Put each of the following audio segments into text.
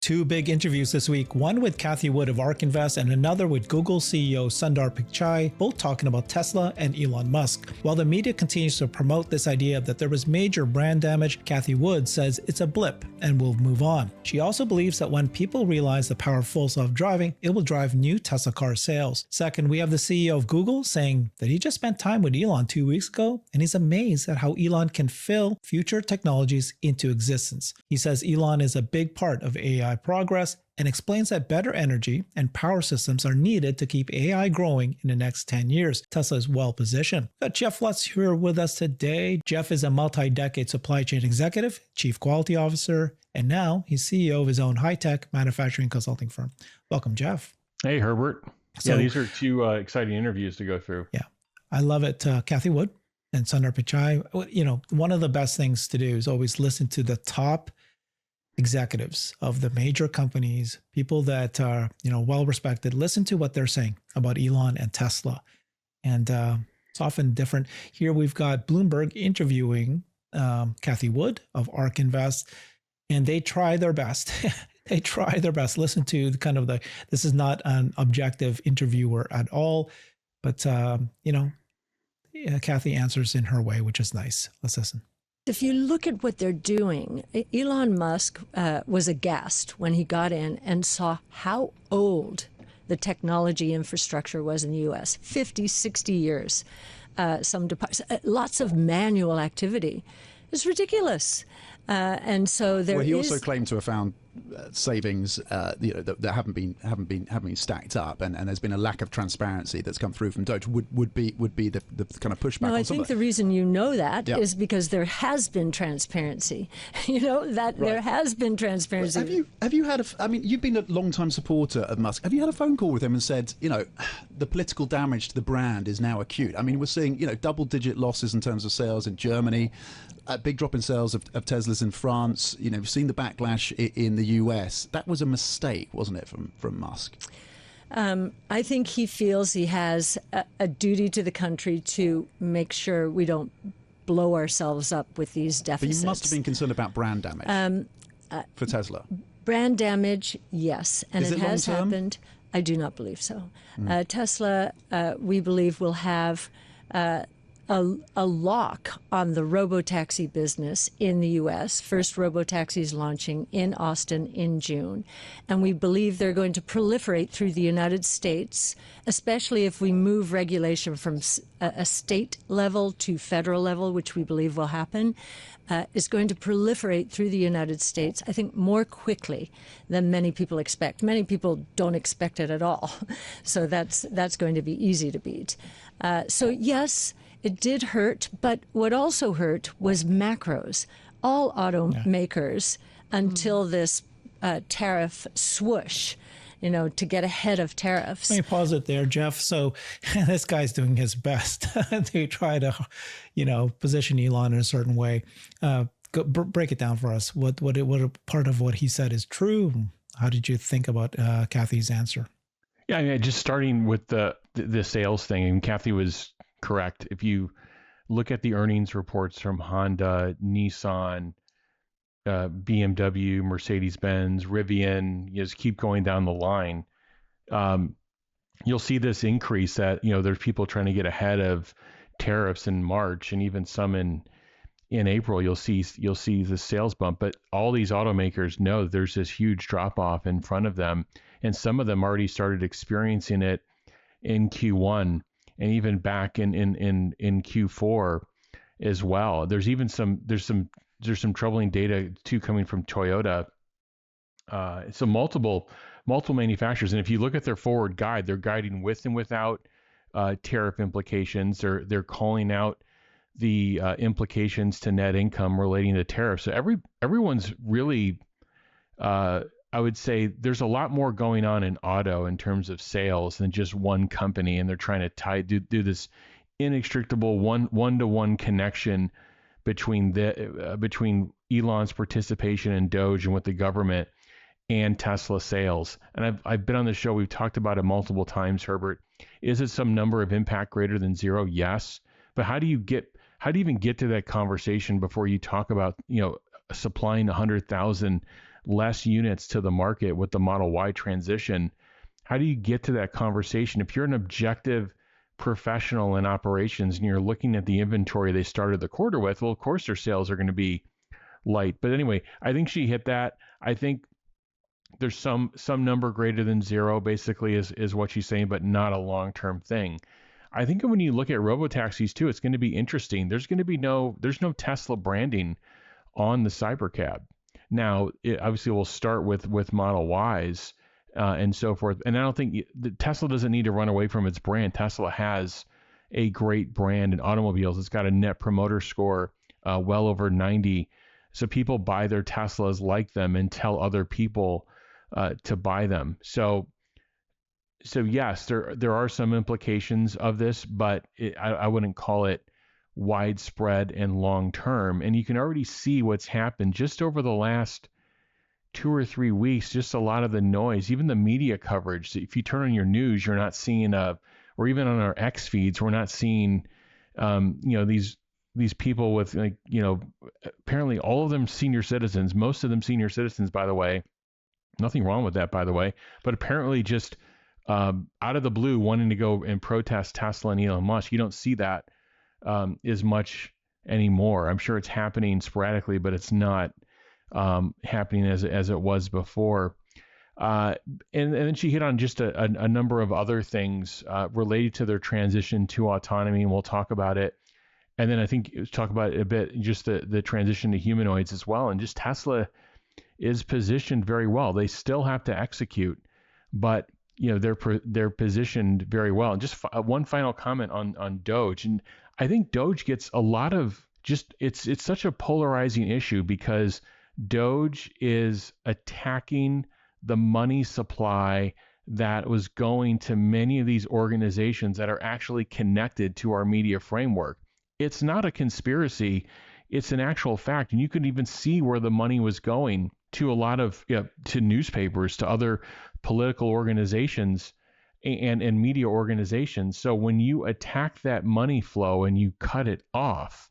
Two big interviews this week, one with Cathie Wood of ARK Invest and another with Google CEO Sundar Pichai, both talking about Tesla and Elon Musk. While the media continues to promote this idea that there was major brand damage, Cathie Wood says it's a blip and will move on. She also believes that when people realize the power of full self-driving, it will drive new Tesla car sales. Second, we have the CEO of Google saying that he just spent time with Elon 2 weeks ago and he's amazed at how Elon can fill future technologies into existence. He says Elon is a big part of AI progress and explains that better energy and power systems are needed to keep AI growing in the next 10 years. Tesla is well positioned. We've got Jeff Lutz here with us today. Jeff is a multi-decade supply chain executive, chief quality officer, and now he's CEO of his own high-tech manufacturing consulting firm. Welcome, Jeff. Hey, Herbert. So, these are two exciting interviews to go through. Yeah, I love it. Cathie Wood and Sundar Pichai. You know, one of the best things to do is always listen to the top executives of the major companies, people that are, well respected. Listen to what they're saying about Elon and Tesla. And it's often different. Here we've got Bloomberg interviewing Cathie Wood of ARK Invest, and they try their best. They try their best. Listen to this is not an objective interviewer at all, but Cathie answers in her way, which is nice. Let's listen. If you look at what they're doing, Elon Musk was aghast when he got in and saw how old the technology infrastructure was in the U.S. 50, 60 years, lots of manual activity. It's ridiculous. And so there he also claimed to have found savings that haven't been stacked up, and there's been a lack of transparency that's come through from Doge. Would be the kind of pushback. No, I think the reason you know that is because there has been transparency. There has been transparency. Have you had you've been a long-time supporter of Musk. Have you had a phone call with him and said, the political damage to the brand is now acute? I mean, we're seeing double-digit losses in terms of sales in Germany, a big drop in sales of Teslas in France. We've seen the backlash in the US. That was a mistake, wasn't it, from Musk? I think he feels he has a duty to the country to make sure we don't blow ourselves up with these deficits. But you must have been concerned about brand damage for Tesla. Brand damage, yes, and it has happened. I do not believe so. Tesla, we believe, will have a lock on the robotaxi business in the U.S. First robotaxis launching in Austin in June. And we believe they're going to proliferate through the United States, especially if we move regulation from a state level to federal level, which we believe will happen, is going to proliferate through the United States, I think, more quickly than many people expect. Many people don't expect it at all. So that's going to be easy to beat. So yes, it did hurt, but what also hurt was macros. All automakers, until this tariff swoosh, to get ahead of tariffs. Let me pause it there, Jeff. So this guy's doing his best to try to, position Elon in a certain way. Break it down for us. What part of what he said is true? How did you think about Cathie's answer? Yeah, I mean, just starting with the sales thing, and Cathie was correct. If you look at the earnings reports from Honda, Nissan, BMW, Mercedes-Benz, Rivian, just keep going down the line, you'll see this increase that, there's people trying to get ahead of tariffs in March, and even some in April, you'll see the sales bump. But all these automakers know there's this huge drop off in front of them, and some of them already started experiencing it in Q1 and even back in Q4 as well. There's some troubling data too coming from Toyota. So multiple manufacturers, and if you look at their forward guide, they're guiding with and without tariff implications. They're calling out the implications to net income relating to tariffs. So everyone's really, I would say, there's a lot more going on in auto in terms of sales than just one company, and they're trying to do this inextricable one-to-one connection between Elon's participation in Doge and with the government and Tesla sales. And I've been on the show. We've talked about it multiple times, Herbert. Is it some number of impact greater than zero? Yes. But how do you even get to that conversation before you talk about, supplying 100,000 less units to the market with the Model Y transition. How do you get to that conversation? If you're an objective professional in operations and you're looking at the inventory they started the quarter with, well, of course their sales are going to be light. But anyway, I think she hit that. I think there's some number greater than zero, basically, is what she's saying, but not a long-term thing. I think when you look at robotaxis too, it's going to be interesting. There's no Tesla branding on the Cybercab. Now, obviously, we'll start with Model Ys and so forth. And I don't think Tesla doesn't need to run away from its brand. Tesla has a great brand in automobiles. It's got a net promoter score well over 90. So people buy their Teslas, like them, and tell other people to buy them. So yes, there are some implications of this, but I wouldn't call it widespread and long term. And you can already see what's happened just over the last 2 or 3 weeks. Just a lot of the noise, even the media coverage. If you turn on your news, you're not seeing or even on our X feeds, we're not seeing these people with, like, apparently all of them senior citizens, most of them senior citizens, by the way. Nothing wrong with that, by the way, but apparently just out of the blue wanting to go and protest Tesla and Elon Musk. You don't see that as much anymore. I'm sure it's happening sporadically, but it's not happening as it was before. And then she hit on just a number of other things related to their transition to autonomy, and we'll talk about it. And then I think talk about it a bit, just the transition to humanoids as well. And just Tesla is positioned very well. They still have to execute, but they're positioned very well. And just one final comment on Doge. And I think Doge gets a lot of it's such a polarizing issue because Doge is attacking the money supply that was going to many of these organizations that are actually connected to our media framework. It's not a conspiracy. It's an actual fact. And you could even see where the money was going to a lot of, to newspapers, to other political organizations and media organizations. So when you attack that money flow and you cut it off,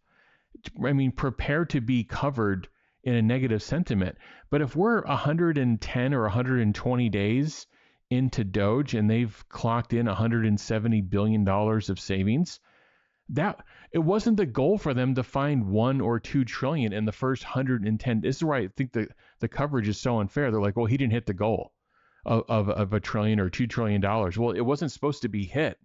I mean, prepare to be covered in a negative sentiment. But if we're 110 or 120 days into Doge and they've clocked in $170 billion of savings, that it wasn't the goal for them to find 1 or 2 trillion in the first 110. This is why I think the coverage is so unfair. They're like, well, he didn't hit the goal of $1 trillion or $2 trillion. Well, it wasn't supposed to be hit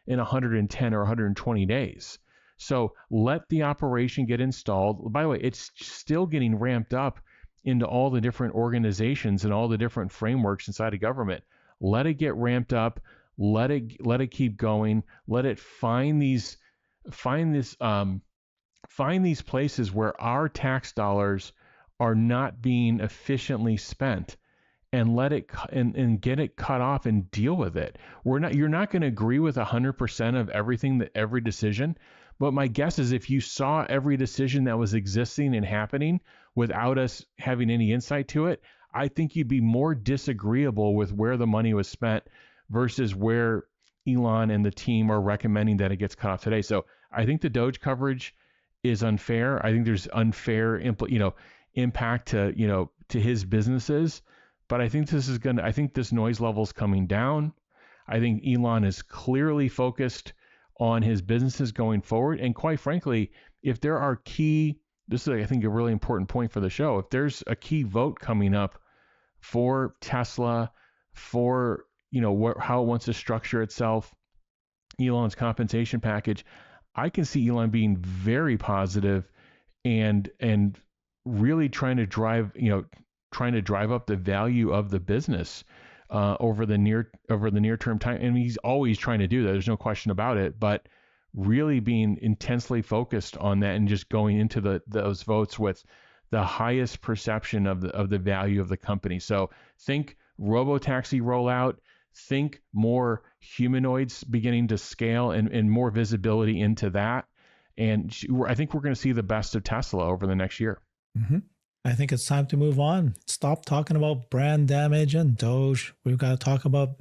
in 110 or 120 days. So let the operation get installed. By the way, it's still getting ramped up into all the different organizations and all the different frameworks inside of government. Let it get ramped up. Let it keep going. Let it find these places where our tax dollars are not being efficiently spent, and let it and get it cut off and deal with it. You're not going to agree with 100% of every decision, but my guess is if you saw every decision that was existing and happening without us having any insight to it, I think you'd be more disagreeable with where the money was spent versus where Elon and the team are recommending that it gets cut off today. So I think the Doge coverage is unfair. I think there's unfair impact to his businesses, but I think this noise level is coming down. I think Elon is clearly focused on his businesses going forward. And quite frankly, if there are this is, I think, a really important point for the show. If there's a key vote coming up for Tesla, for how it wants to structure itself, Elon's compensation package, I can see Elon being very positive and really trying to drive up the value of the business over the near term time. And he's always trying to do that. There's no question about it. But really being intensely focused on that and just going into those votes with the highest perception of the value of the company. So think robotaxi rollout. Think more humanoids beginning to scale and more visibility into that. And I think we're going to see the best of Tesla over the next year. Mm-hmm. I think it's time to move on. Stop talking about brand damage and Doge. We've got to talk about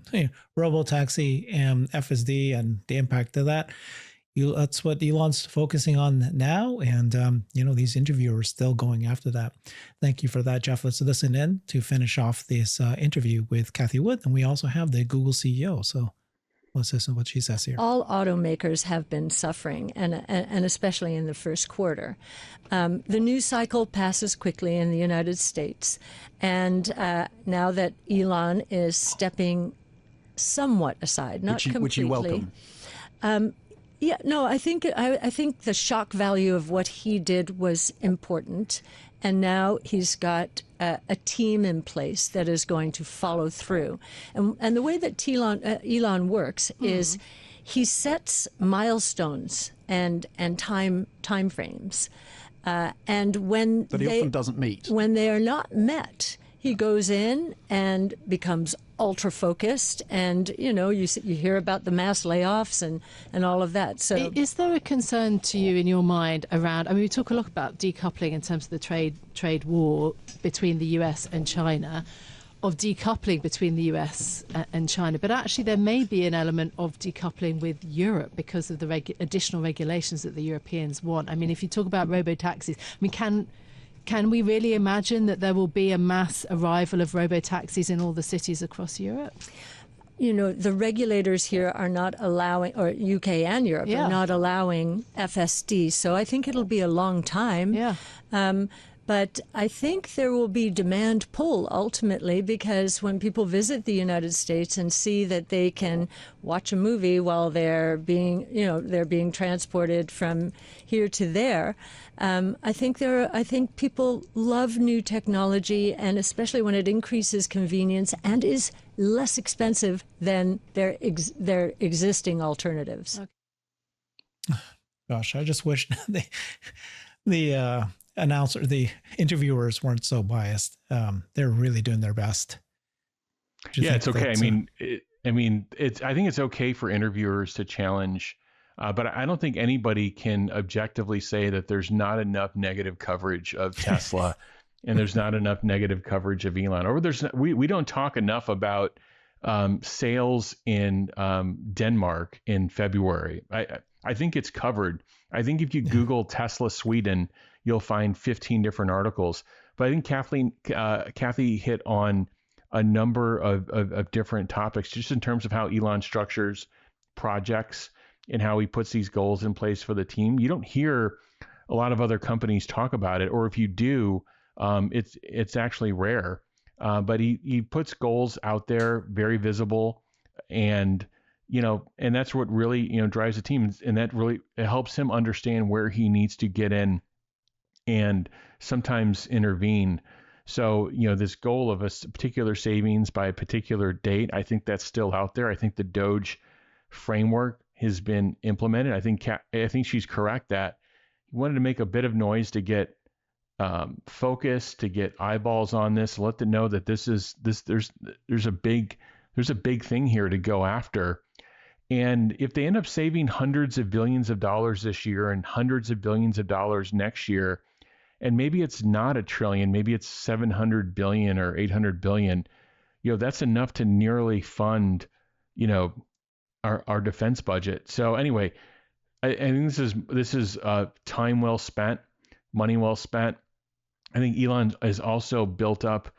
robotaxi and FSD and the impact of that. That's what Elon's focusing on now. And, these interviewers still going after that. Thank you for that, Jeff. Let's listen in to finish off this interview with Cathie Wood. And we also have the Google CEO. So let's listen to what she says here. All automakers have been suffering, and especially in the first quarter. The news cycle passes quickly in the United States. And now that Elon is stepping somewhat aside, not completely. Which you welcome. Yeah, no, I think the shock value of what he did was important, and now he's got a team in place that is going to follow through. And the way that Elon works is he sets milestones and time frames, and when that he often doesn't meet. When they are not met, he goes in and becomes ultra focused, and you hear about the mass layoffs and all of that. So is there a concern to you in your mind around, we talk a lot about decoupling in terms of the trade war between the US and China, of decoupling between the US and China, but actually there may be an element of decoupling with Europe because of the additional regulations that the Europeans want. If you talk about robo-taxis, can we really imagine that there will be a mass arrival of robo-taxis in all the cities across Europe? The regulators here are not allowing, or UK and Europe are not allowing FSD. So I think it'll be a long time. Yeah. But I think there will be demand pull ultimately, because when people visit the United States and see that they can watch a movie while they're being transported from here to there, I think people love new technology, and especially when it increases convenience and is less expensive than their existing alternatives. Okay. Gosh, I just wish the interviewers weren't so biased. They're really doing their best. Yeah, it's okay. I think it's okay for interviewers to challenge, but I don't think anybody can objectively say that there's not enough negative coverage of Tesla and there's not enough negative coverage of Elon. Or we don't talk enough about sales in Denmark in February. I think it's covered. I think if you Google Tesla Sweden, you'll find 15 different articles. But I think Cathie hit on a number of different topics, just in terms of how Elon structures projects and how he puts these goals in place for the team. You don't hear a lot of other companies talk about it, or if you do, it's actually rare. But he puts goals out there, very visible, and that's what really drives the team, and that really it helps him understand where he needs to get in and sometimes intervene. So, this goal of a particular savings by a particular date, I think that's still out there. I think the Doge framework has been implemented. I think she's correct that he wanted to make a bit of noise to get focus, to get eyeballs on this, let them know that there's a big thing here to go after. And if they end up saving hundreds of billions of dollars this year and hundreds of billions of dollars next year, and maybe it's not $1 trillion, maybe it's 700 billion or 800 billion, that's enough to nearly fund, our defense budget. So anyway, I think this is time well spent, money well spent. I think Elon has also built up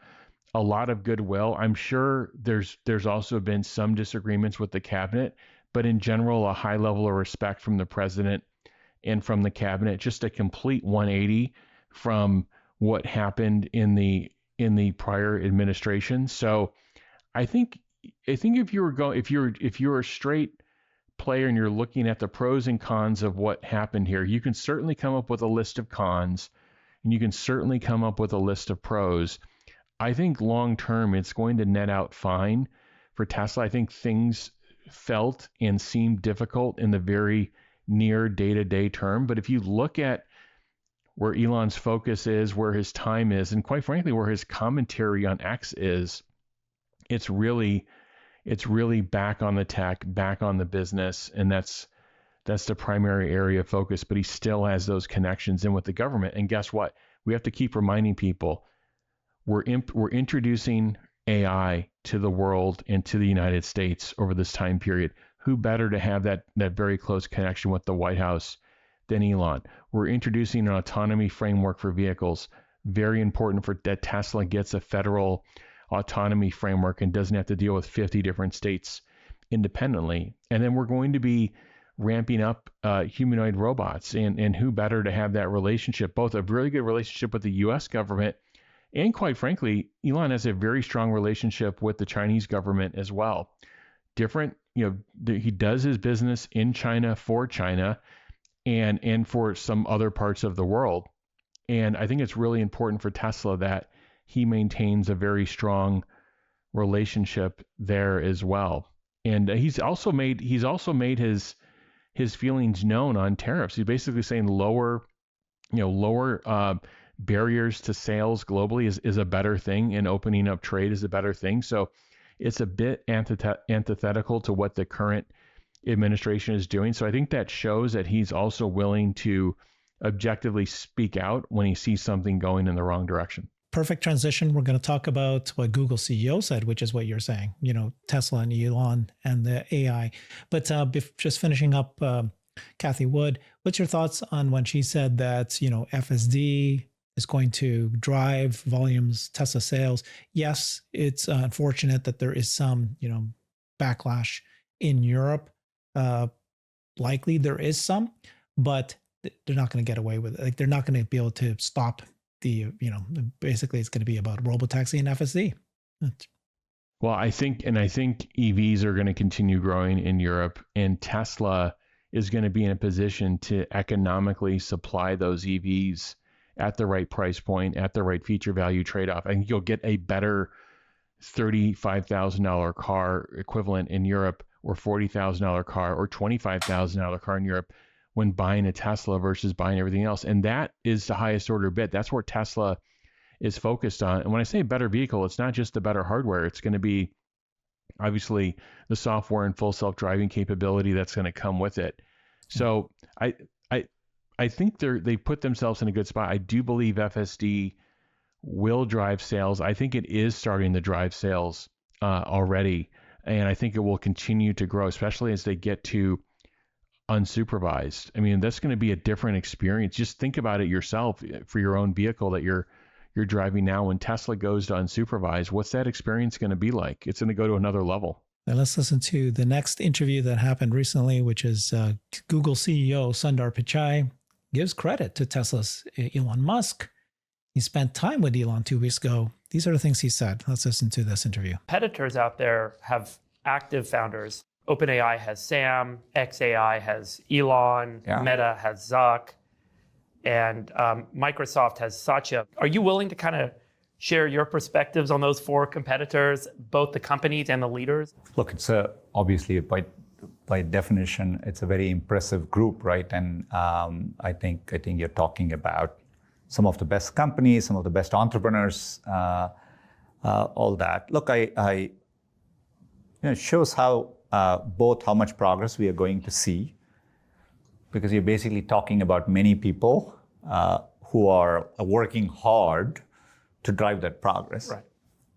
a lot of goodwill. I'm sure there's also been some disagreements with the cabinet, but in general, a high level of respect from the president and from the cabinet, just a complete 180 from what happened in the prior administration. So I think if you're a straight player and you're looking at the pros and cons of what happened here, you can certainly come up with a list of cons and you can certainly come up with a list of pros. I think long term, it's going to net out fine for Tesla. I think things felt and seemed difficult in the very near day-to-day term. But if you look at where Elon's focus is, where his time is, and quite frankly, where his commentary on X is, it's really back on the tech, back on the business, and that's the primary area of focus. But he still has those connections in with the government. And guess what? We have to keep reminding people we're introducing AI to the world and to the United States over this time period. who better to have that very close connection with the White House than Elon? We're introducing an autonomy framework for vehicles. Very important for that Tesla gets a federal autonomy framework and doesn't have to deal with 50 different states independently. And then we're going to be ramping up humanoid robots, and who better to have that relationship, both a really good relationship with the US government, and quite frankly, Elon has a very strong relationship with the Chinese government as well. Different, he does his business in China for China and for some other parts of the world. And I think it's really important for Tesla that he maintains a very strong relationship there as well. And he's also made his feelings known on tariffs. He's basically saying lower barriers to sales globally is a better thing, and opening up trade is a better thing. So it's a bit antithetical to what the current administration is doing. So I think that shows that he's also willing to objectively speak out when he sees something going in the wrong direction. Perfect transition. We're going to talk about what Google CEO said, which is what you're saying, Tesla and Elon and the AI. But just finishing up, Cathie Wood, what's your thoughts on when she said that, FSD is going to drive volumes, Tesla sales? Yes, it's unfortunate that there is some, backlash in Europe. Likely there is some, but they're not going to get away with it. Like, they're not going to be able to stop basically it's going to be about robotaxi and FSD. Well, I think EVs are going to continue growing in Europe, and Tesla is going to be in a position to economically supply those EVs at the right price point, at the right feature value trade-off. I think you'll get a better $35,000 car equivalent in Europe, or $40,000 car, or $25,000 car in Europe when buying a Tesla versus buying everything else. And that is the highest order bit. That's where Tesla is focused on. And when I say better vehicle, it's not just the better hardware. It's going to be obviously the software and full self-driving capability that's going to come with it. So I think they put themselves in a good spot. I do believe FSD will drive sales. I think it is starting to drive sales already. And I think it will continue to grow, especially as they get to unsupervised. I mean, that's going to be a different experience. Just think about it yourself for your own vehicle that you're driving now. When Tesla goes to unsupervised, what's that experience going to be like? It's going to go to another level. Now let's listen to the next interview that happened recently, which is Google CEO Sundar Pichai gives credit to Tesla's Elon Musk. He spent time with Elon 2 weeks ago. These are the things he said. Let's listen to this interview. Competitors out there have active founders. OpenAI has Sam, xAI has Elon, Meta has Zuck, and Microsoft has Satya. Are you willing to kind of share your perspectives on those four competitors, both the companies and the leaders? Look, it's obviously by definition, it's a very impressive group, right? And I think you're talking about some of the best companies, some of the best entrepreneurs, all that. Look, it shows how both how much progress we are going to see, because you're basically talking about many people who are working hard to drive that progress. Right.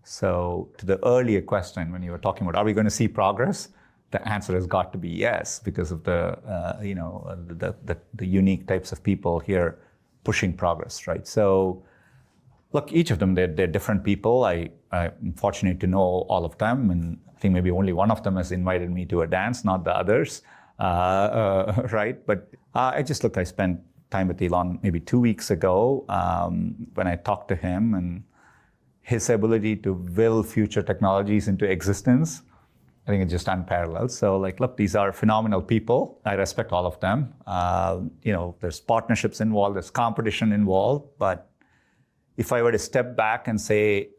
So to the earlier question, when you were talking about, are we going to see progress? The answer has got to be yes, because of the unique types of people here pushing progress, right? So look, each of them, they're different people. I'm fortunate to know all of them, and I think maybe only one of them has invited me to a dance, not the others, right? But I spent time with Elon maybe 2 weeks ago when I talked to him, and his ability to will future technologies into existence, I think it's just unparalleled. So look, these are phenomenal people. I respect all of them. There's partnerships involved, there's competition involved, but if I were to step back and say,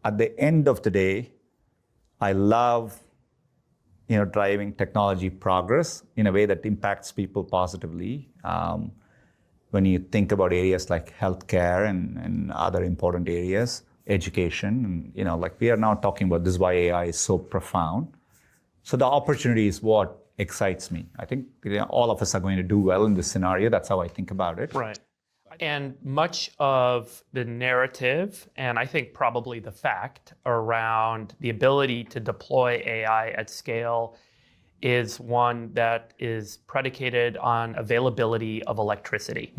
at the end of the day, I love, driving technology progress in a way that impacts people positively. When you think about areas like healthcare and other important areas, education, and, we are now talking about this, why AI is so profound. So the opportunity is what excites me. I think all of us are going to do well in this scenario. That's how I think about it. Right. And much of the narrative, and I think probably the fact around the ability to deploy AI at scale is one that is predicated on availability of electricity.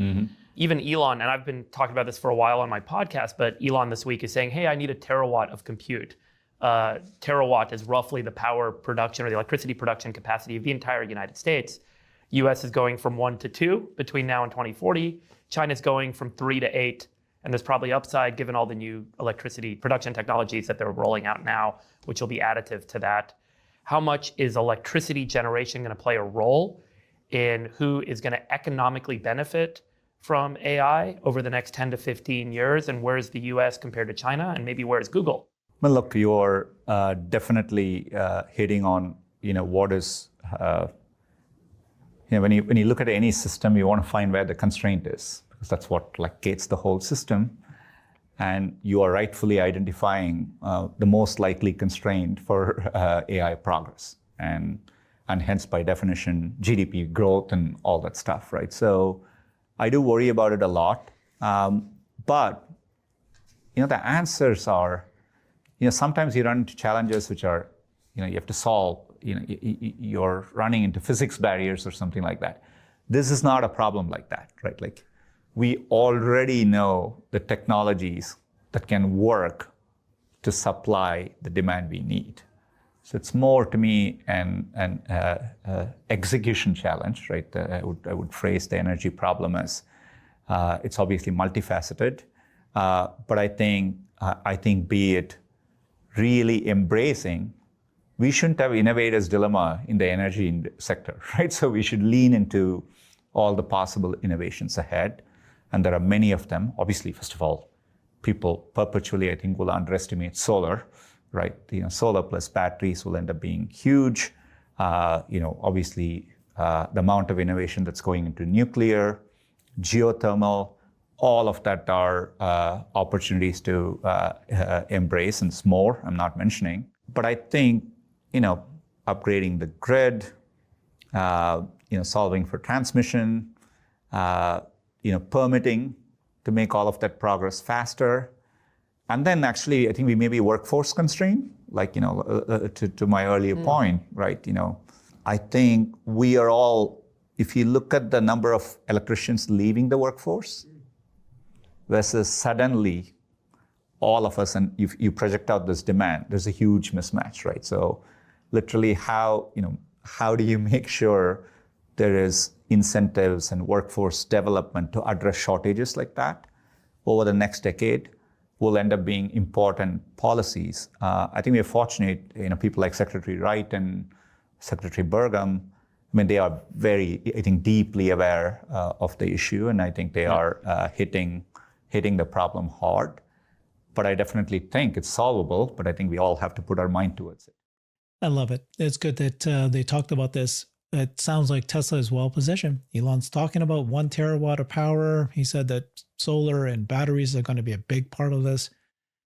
Even Elon, and I've been talking about this for a while on my podcast, but Elon this week is saying, hey, I need a terawatt of compute. Terawatt is roughly the power production or the electricity production capacity of the entire United States. US is going from 1 to 2 between now and 2040. China's going from 3 to 8. And there's probably upside given all the new electricity production technologies that they're rolling out now, which will be additive to that. How much is electricity generation going to play a role in who is going to economically benefit from AI over the next 10 to 15 years? And where is the US compared to China? And maybe where is Google? Well, look, you're definitely hitting on, what is, when you look at any system, you want to find where the constraint is, because that's what gates the whole system. And you are rightfully identifying the most likely constraint for AI progress, and hence by definition, GDP growth and all that stuff, right? So I do worry about it a lot, but the answers are, sometimes you run into challenges which are, you have to solve. You're running into physics barriers or something like that. This is not a problem like that, right? We already know the technologies that can work to supply the demand we need. So it's more to me an execution challenge, right? I would phrase the energy problem as it's obviously multifaceted, but I think be it really embracing, we shouldn't have innovators' dilemma in the energy sector, right? So we should lean into all the possible innovations ahead. And there are many of them. Obviously, first of all, people perpetually, I think, will underestimate solar, right? Solar plus batteries will end up being huge. Obviously, the amount of innovation that's going into nuclear, geothermal, all of that are opportunities to embrace, and it's more I'm not mentioning. But I think, upgrading the grid, solving for transmission, permitting to make all of that progress faster. And then actually, I think we may be workforce constrained, to my earlier point, right? I think we are all, if you look at the number of electricians leaving the workforce versus suddenly all of us, and you project out this demand, there's a huge mismatch, right? So literally how do you make sure there is incentives and workforce development to address shortages like that over the next decade will end up being important policies. I think we're fortunate, people like Secretary Wright and Secretary Burgum, they are very, I think, deeply aware of the issue, and I think they are hitting the problem hard. But I definitely think it's solvable, but I think we all have to put our mind towards it. I love it. It's good that they talked about this. It sounds like Tesla is well positioned. Elon's talking about 1 terawatt of power. He said that solar and batteries are going to be a big part of this.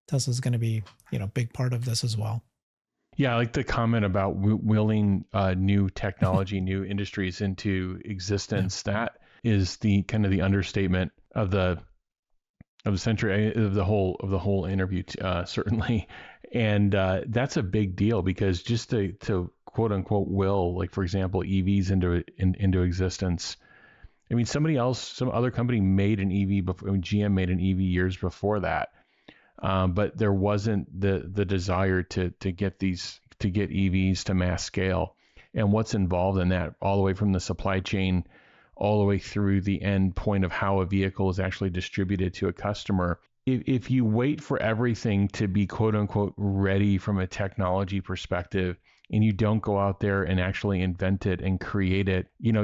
Tesla's going to be, a big part of this as well. Yeah, I like the comment about willing new technology, new industries into existence. Yeah. That is the kind of the understatement of the century, of the whole interview, certainly. And that's a big deal, because just to quote unquote will, like for example, EVs into existence. I mean, some other company made an EV before. GM made an EV years before that, but there wasn't the desire to get EVs to mass scale. And what's involved in that, all the way from the supply chain, all the way through the end point of how a vehicle is actually distributed to a customer. If you wait for everything to be quote unquote ready from a technology perspective, and you don't go out there and actually invent it and create it, you're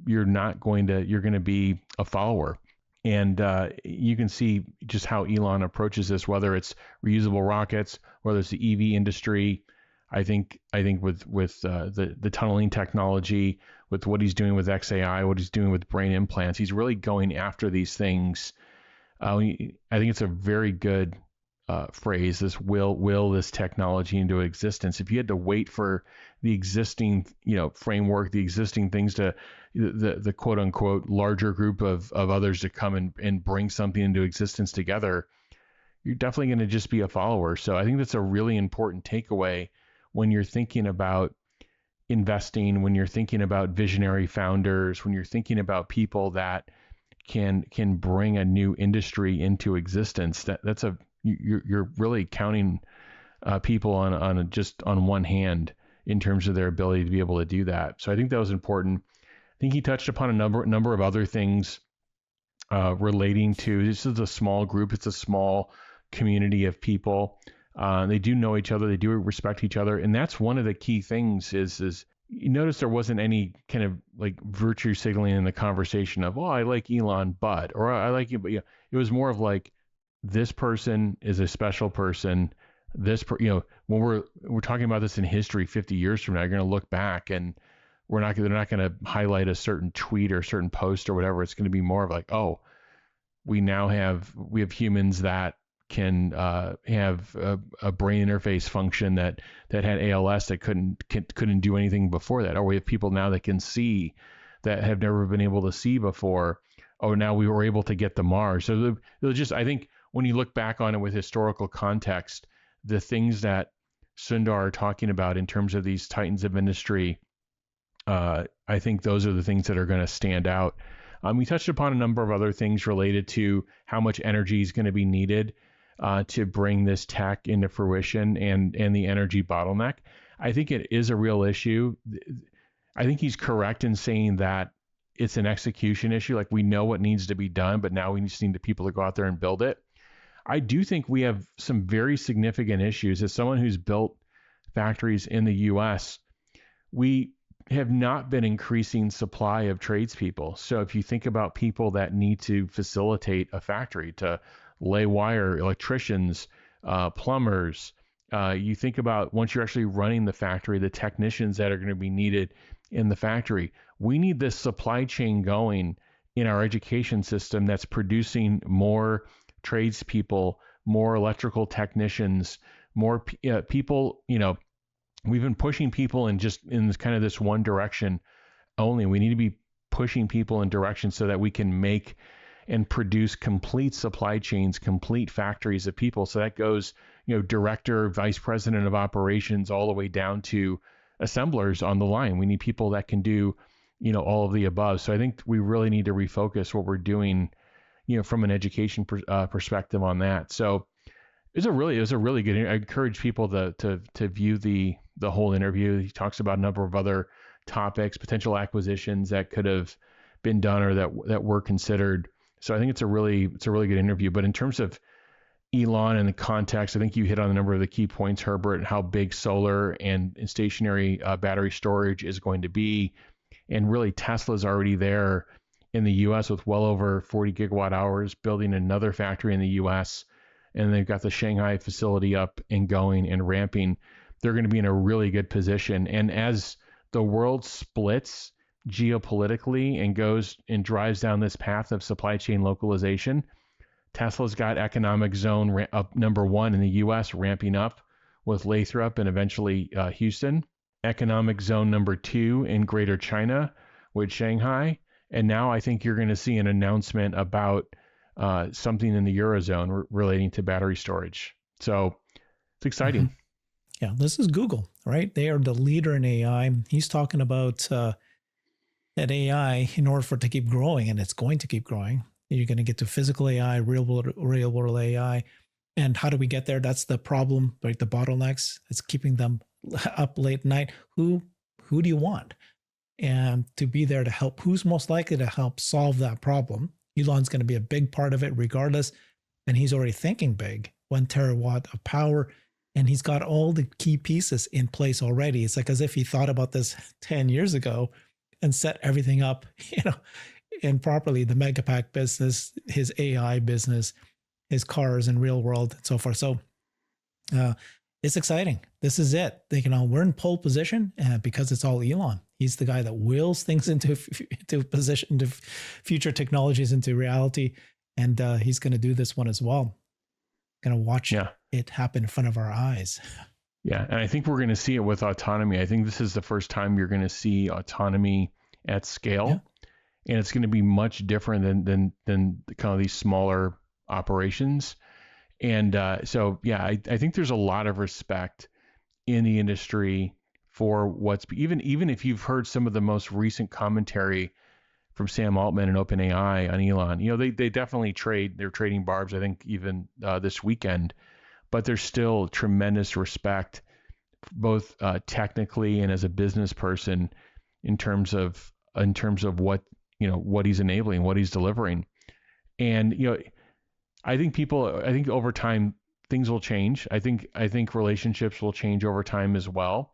going to be a follower. And you can see just how Elon approaches this, whether it's reusable rockets, whether it's the EV industry. I think with the tunneling technology, with what he's doing with XAI, what he's doing with brain implants, he's really going after these things. I think it's a very good phrase, this will this technology into existence. If you had to wait for the existing, framework, the existing things to the quote unquote larger group of others to come and bring something into existence together, you're definitely going to just be a follower. So I think that's a really important takeaway when you're thinking about investing, when you're thinking about visionary founders, when you're thinking about people that can bring a new industry into existence. You're really counting people on just on one hand in terms of their ability to be able to do that. So I think that was important. I think he touched upon a number of other things relating to, this is a small group, it's a small community of people. They do know each other, they do respect each other, and that's one of the key things. Is you notice there wasn't any kind of like virtue signaling in the conversation of, oh, I like Elon, or I like you, but it was more of like, this person is a special person. When we're talking about this in history 50 years from now, you're going to look back and they're not going to highlight a certain tweet or a certain post or whatever. It's going to be more of like, oh, we have humans that can have a brain interface function that had ALS that couldn't do anything before that. Or we have people now that can see that have never been able to see before. Oh, now we were able to get to Mars. So it was just, I think, when you look back on it with historical context, the things that Sundar are talking about in terms of these titans of industry, I think those are the things that are going to stand out. We touched upon a number of other things related to how much energy is going to be needed to bring this tech into fruition and the energy bottleneck. I think it is a real issue. I think he's correct in saying that it's an execution issue. Like, we know what needs to be done, but now we just need the people to go out there and build it. I do think we have some very significant issues. As someone who's built factories in the US, we have not been increasing supply of tradespeople. So if you think about people that need to facilitate a factory, to lay wire, electricians, plumbers, you think about once you're actually running the factory, the technicians that are going to be needed in the factory. We need this supply chain going in our education system that's producing more tradespeople, more electrical technicians, more people. We've been pushing people in kind of this one direction only. We need to be pushing people in directions so that we can make and produce complete supply chains, complete factories of people. So that goes, director, vice president of operations, all the way down to assemblers on the line. We need people that can do, all of the above. So I think we really need to refocus what we're doing, from an education perspective on that. So it was a really good. I encourage people to view the whole interview. He talks about a number of other topics, potential acquisitions that could have been done or that were considered. So I think it's a really good interview. But in terms of Elon and the context, I think you hit on a number of the key points, Herbert, and how big solar and stationary battery storage is going to be. And really, Tesla's already there in the U.S. with well over 40 gigawatt hours, building another factory in the U.S. And they've got the Shanghai facility up and going and ramping. They're going to be in a really good position. And as the world splits geopolitically and goes and drives down this path of supply chain localization, Tesla's got economic zone up number 1 in the U.S. ramping up with Lathrop and eventually Houston. Economic zone number 2 in Greater China with Shanghai. And now I think you're going to see an announcement about something in the Eurozone relating to battery storage. So it's exciting. Mm-hmm. Yeah, this is Google, right? They are the leader in AI. He's talking about that AI, in order for it to keep growing, and it's going to keep growing, you're going to get to physical AI, real world AI. And how do we get there? That's the problem, right? The bottlenecks. It's keeping them up late at night. Who do you want? And to be there to help, who's most likely to help solve that problem? Elon's going to be a big part of it regardless. And he's already thinking big, 1 terawatt of power. And he's got all the key pieces in place already. It's like as if he thought about this 10 years ago and set everything up, and properly, the Megapack business, his AI business, his cars in real world and so forth. So it's exciting. This is it. We're in pole position because it's all Elon. He's the guy that wills things into position, into future technologies, into reality. And he's going to do this one as well. going to watch it happen in front of our eyes. Yeah, and I think we're going to see it with autonomy. I think this is the first time you're going to see autonomy at scale, and it's going to be much different than kind of these smaller operations. And so, yeah, I think there's a lot of respect in the industry for what's even if you've heard some of the most recent commentary from Sam Altman and OpenAI on Elon, you know, they definitely they're trading barbs, I think, even this weekend, but there's still tremendous respect, both technically and as a business person, in terms of what, you know, what he's enabling, what he's delivering. And, you know, I think over time things will change. I think relationships will change over time as well.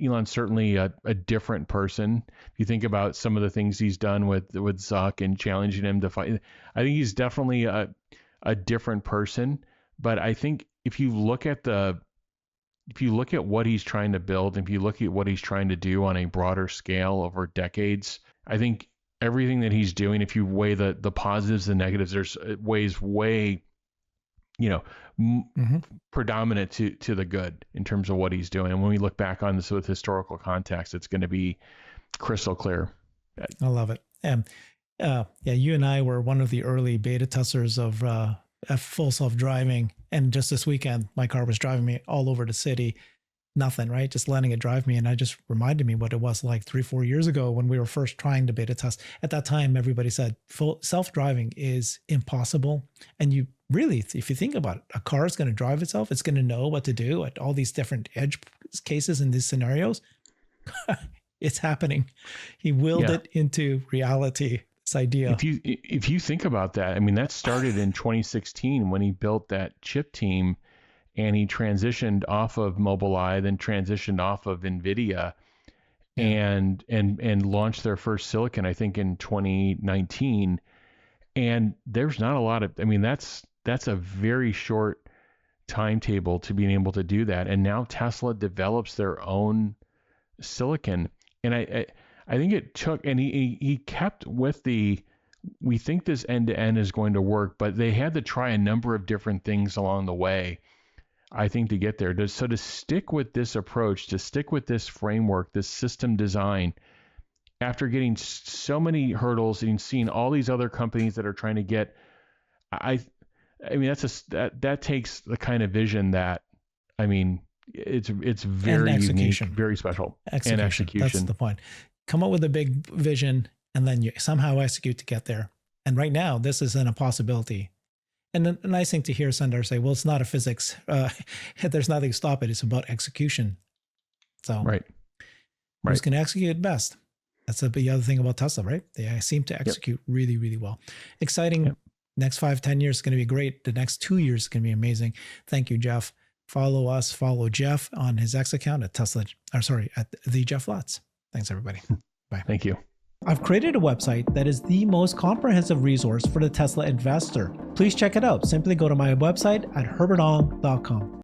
Elon's certainly a different person. If you think about some of the things he's done with Zuck and challenging him to fight, I think he's definitely a different person. But I think if you look at what he's trying to build, if you look at what he's trying to do on a broader scale over decades, I think everything that he's doing, if you weigh the positives and negatives, there's ways way, you know, predominant to the good in terms of what he's doing. And when we look back on this with historical context, it's going to be crystal clear. I love it. You and I were one of the early beta testers of full self-driving. And just this weekend, my car was driving me all over the city. Nothing, right? Just letting it drive me. And I just reminded me what it was like 3-4 years ago when we were first trying to beta test. At that time, everybody said full self-driving is impossible. And you really, if you think about it, a car is going to drive itself. It's going to know what to do at all these different edge cases in these scenarios. It's happening. He willed it into reality. This idea. If you think about that, I mean, that started in 2016 when he built that chip team, and he transitioned off of Mobileye, then transitioned off of NVIDIA, and launched their first silicon, I think, in 2019. And there's not a lot of, I mean, that's a very short timetable to being able to do that. And now Tesla develops their own silicon. And I think it took, and he kept with we think this end-to-end is going to work, but they had to try a number of different things along the way, I think, to get there. So to stick with this approach, to stick with this framework, this system design, after getting so many hurdles and seeing all these other companies that are trying to get, I mean, that takes the kind of vision that, I mean, it's very unique, very special. And execution. That's the point. Come up with a big vision and then you somehow execute to get there. And right now, this isn't a possibility. And the nice thing to hear Sundar say, well, it's not a physics. There's nothing to stop it. It's about execution. So who's going to execute best? That's the other thing about Tesla, right? They seem to execute really, really well. Exciting. Yep. Next 5-10 years is going to be great. The next 2 years is going to be amazing. Thank you, Jeff. Follow Jeff on his X account at at the Jeff Lutz. Thanks, everybody. Bye. Thank you. I've created a website that is the most comprehensive resource for the Tesla investor. Please check it out. Simply go to my website at herbertong.com.